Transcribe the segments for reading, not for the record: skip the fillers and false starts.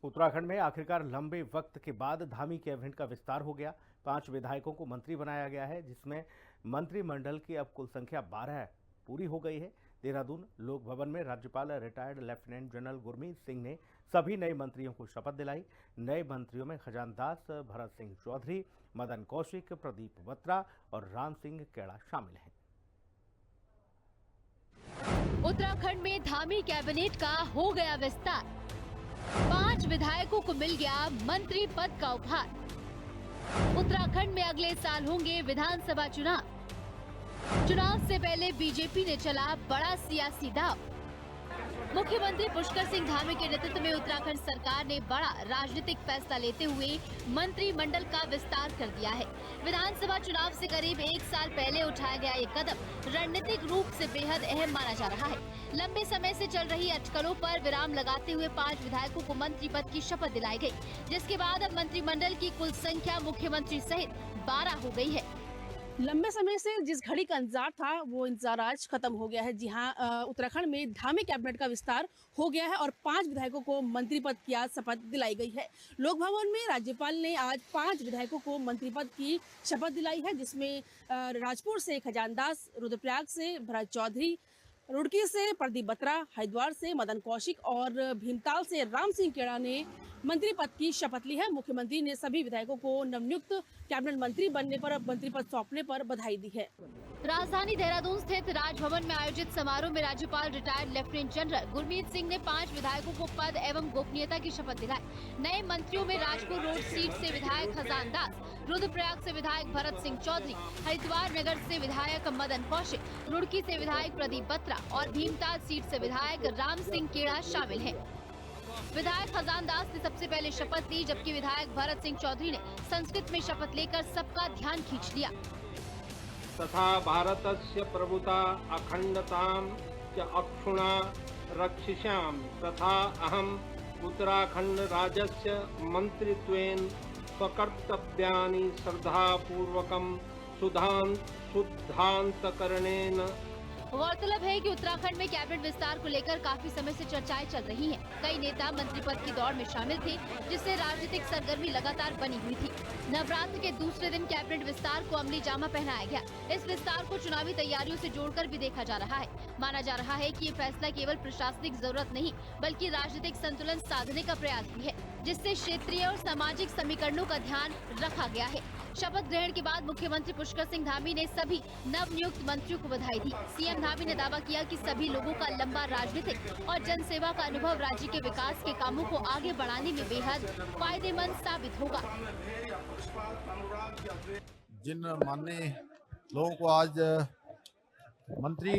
उत्तराखंड में आखिरकार लंबे वक्त के बाद धामी कैबिनेट का विस्तार हो गया। 5 विधायकों को मंत्री बनाया गया है, जिसमें मंत्रिमंडल की अब कुल संख्या 12 पूरी हो गई है। देहरादून लोक भवन में राज्यपाल retired lieutenant general Gurmeet Singh ने सभी नए मंत्रियों को शपथ दिलाई। नए मंत्रियों में खजानदास भरत सिंह चौधरी, मदन कौशिक, प्रदीप बत्रा और राम सिंह केड़ा शामिल हैं। उत्तराखंड में धामी कैबिनेट का हो गया विस्तार। 5 विधायकों को मिल गया मंत्री पद का उपहार। उत्तराखंड में अगले साल होंगे विधानसभा चुनाव। चुनाव से पहले बीजेपी ने चला बड़ा सियासी दांव। मुख्यमंत्री पुष्कर सिंह धामी के नेतृत्व में उत्तराखंड सरकार ने बड़ा राजनीतिक फैसला लेते हुए मंत्रिमंडल का विस्तार कर दिया है। विधानसभा चुनाव से करीब 1 साल पहले उठाया गया ये कदम रणनीतिक रूप से बेहद अहम माना जा रहा है। लंबे समय से चल रही अटकलों पर विराम लगाते हुए 5 विधायकों को मंत्री पद की शपथ दिलाई गई, जिसके बाद अब मंत्रिमंडल की कुल संख्या मुख्यमंत्री सहित 12 हो गई है। लंबे समय से जिस घड़ी का इंतजार था वो इंतजार आज खत्म हो गया है। जी हाँ, उत्तराखंड में धामी कैबिनेट का विस्तार हो गया है और 5 विधायकों को मंत्री पद की आज शपथ दिलाई गई है। लोक भवन में राज्यपाल ने आज 5 विधायकों को मंत्री पद की शपथ दिलाई है, जिसमें राजपुर से खजानदास, रुद्रप्रयाग से भरत चौधरी, रुड़की से प्रदीप बत्रा, हरिद्वार से मदन कौशिक और भीमताल से राम सिंह केड़ा ने मंत्री पद की शपथ ली है। मुख्यमंत्री ने सभी विधायकों को नवनियुक्त कैबिनेट मंत्री बनने पर मंत्री पद सौंपने पर बधाई दी है। राजधानी देहरादून स्थित राजभवन में आयोजित समारोह में राज्यपाल retired lieutenant general Gurmeet Singh ने 5 विधायकों को पद एवं गोपनीयता की शपथ दिलाई। नए मंत्रियों में राजपुर रोड सीट से विधायक खजानदास, रुद्रप्रयाग से विधायक भरत सिंह चौधरी, हरिद्वार नगर से विधायक मदन कौशिक, रुड़की से विधायक प्रदीप बत्रा और भीमताल सीट से विधायक राम सिंह केड़ा शामिल हैं। विधायक खजानदास ने सबसे पहले शपथ ली, जबकि विधायक भरत सिंह चौधरी ने संस्कृत में शपथ लेकर सबका ध्यान खींच लिया। तथा भारतस्य प्रभुता अखंडतां च अक्षुणा रक्षिष्यामि तथा अहम् उत्तराखंड राज्यस्य मन्त्रित्वेन स्वकर्तव्यानि श्रद्धापूर्वकं शुद्धान्तकरणेन। गौरतलब है कि उत्तराखंड में कैबिनेट विस्तार को लेकर काफी समय से चर्चाएं चल रही हैं। कई नेता मंत्री पद की दौड़ में शामिल थे, जिससे राजनीतिक सरगर्मी लगातार बनी हुई थी। नवरात्र के दूसरे दिन कैबिनेट विस्तार को अमली जामा पहनाया गया। इस विस्तार को चुनावी तैयारियों से जोड़कर भी देखा जा रहा है। माना जा रहा है कि ये फैसला केवल प्रशासनिक जरूरत नहीं, बल्कि राजनीतिक संतुलन साधने का प्रयास भी है, जिससे क्षेत्रीय और सामाजिक समीकरणों का ध्यान रखा गया है। शपथ ग्रहण के बाद मुख्यमंत्री पुष्कर सिंह धामी ने सभी नवनियुक्त मंत्रियों को बधाई दी। सीएम धामी ने दावा किया कि सभी लोगों का लंबा राजनीतिक और जनसेवा का अनुभव राज्य के विकास के कामों को आगे बढ़ाने में बेहद फायदेमंद साबित होगा। जिन माननीय लोगों को आज मंत्री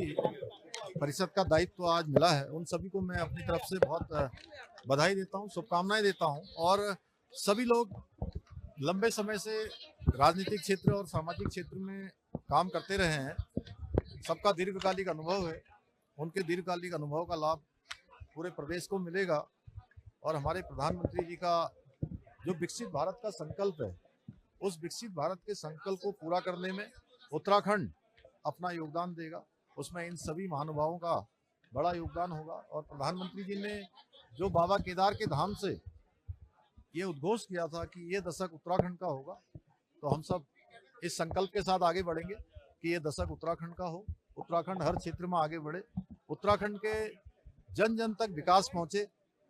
परिषद का दायित्व आज मिला है, उन सभी को मैं अपनी तरफ से बहुत बधाई देता हूं, शुभकामनाएं देता हूं। और सभी लोग लंबे समय से राजनीतिक क्षेत्र और सामाजिक क्षेत्र में काम करते रहे हैं। सबका दीर्घकालिक अनुभव है। उनके दीर्घकालिक अनुभव का लाभ पूरे प्रदेश को मिलेगा और हमारे प्रधानमंत्री जी का जो विकसित भारत का संकल्प है, उस विकसित भारत के संकल्प को पूरा करने में उत्तराखंड अपना योगदान देगा। उसमें इन सभी महानुभावों का बड़ा योगदान होगा। और प्रधानमंत्री जी ने जो बाबा केदार के धाम से ये उद्घोष किया था कि ये दशक उत्तराखंड का होगा, तो हम सब इस संकल्प के साथ आगे बढ़ेंगे कि ये दशक उत्तराखंड का हो। उत्तराखंड हर क्षेत्र में आगे बढ़े, उत्तराखंड के जन जन तक विकास पहुंचे,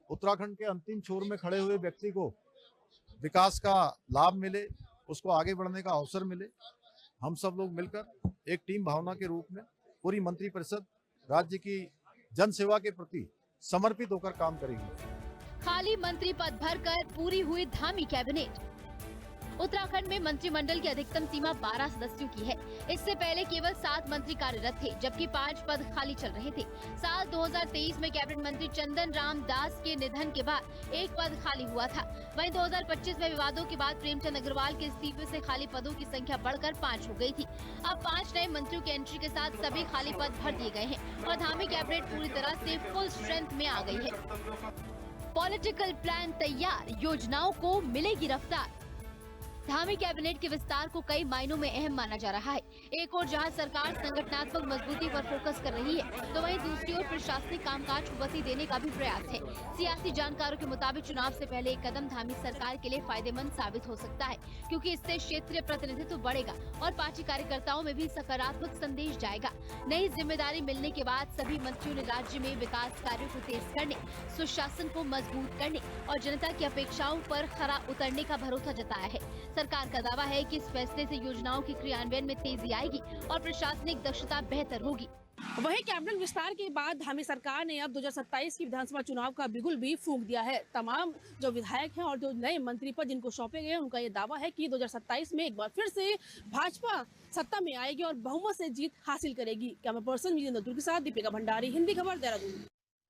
उत्तराखंड के अंतिम छोर में खड़े हुए व्यक्ति को विकास का लाभ मिले, उसको आगे बढ़ने का अवसर मिले। हम सब लोग मिलकर एक टीम भावना के रूप में पूरी मंत्रिपरिषद राज्य की जन सेवा के प्रति समर्पित होकर काम करेगी। खाली मंत्री पद भरकर पूरी हुई धामी कैबिनेट। उत्तराखंड में मंत्रिमंडल की अधिकतम सीमा 12 सदस्यों की है। इससे पहले केवल 7 मंत्री कार्यरत थे, जबकि 5 पद खाली चल रहे थे। साल 2023 में कैबिनेट मंत्री चंदन राम दास के निधन के बाद 1 पद खाली हुआ था। वहीं 2025 में विवादों के बाद प्रेमचंद अग्रवाल के इस्तीफे से खाली पदों की संख्या बढ़कर 5 हो गई थी। अब 5 नए मंत्रियों की एंट्री के साथ सभी खाली पद भर दिए गए हैं और धामी कैबिनेट पूरी तरह से फुल स्ट्रेंथ में आ गई है। पॉलिटिकल प्लान तैयार, योजनाओं को मिलेगी रफ्तार। धामी कैबिनेट के विस्तार को कई मायनों में अहम माना जा रहा है। एक ओर जहां सरकार संगठनात्मक मजबूती पर फोकस कर रही है, तो वहीं दूसरी ओर प्रशासनिक कामकाज को गति देने का भी प्रयास है। सियासी जानकारों के मुताबिक चुनाव से पहले एक कदम धामी सरकार के लिए फायदेमंद साबित हो सकता है, क्योंकि इससे क्षेत्रीय प्रतिनिधित्व बढ़ेगा और पार्टी कार्यकर्ताओं में भी सकारात्मक संदेश जाएगा। नई जिम्मेदारी मिलने के बाद सभी मंत्रियों ने राज्य में विकास कार्यों को तेज करने, सुशासन को मजबूत करने और जनता की अपेक्षाओं पर खरा उतरने का भरोसा जताया है। सरकार का दावा है कि इस फैसले से योजनाओं के क्रियान्वयन में तेजी आएगी और प्रशासनिक दक्षता बेहतर होगी। वहीं कैबिनेट विस्तार के बाद धामी सरकार ने अब 2027 की विधानसभा चुनाव का बिगुल भी फूंक दिया है। तमाम जो विधायक हैं और जो नए मंत्री पद जिनको सौंपे गए हैं, उनका ये दावा है कि 2027 में एक बार फिर से भाजपा सत्ता में आएगी और बहुमत से जीत हासिल करेगी। कैमरा पर्सन विजेंद्र दुर्ग के साथ दीपिका भंडारी, हिंदी खबर, देहरादून।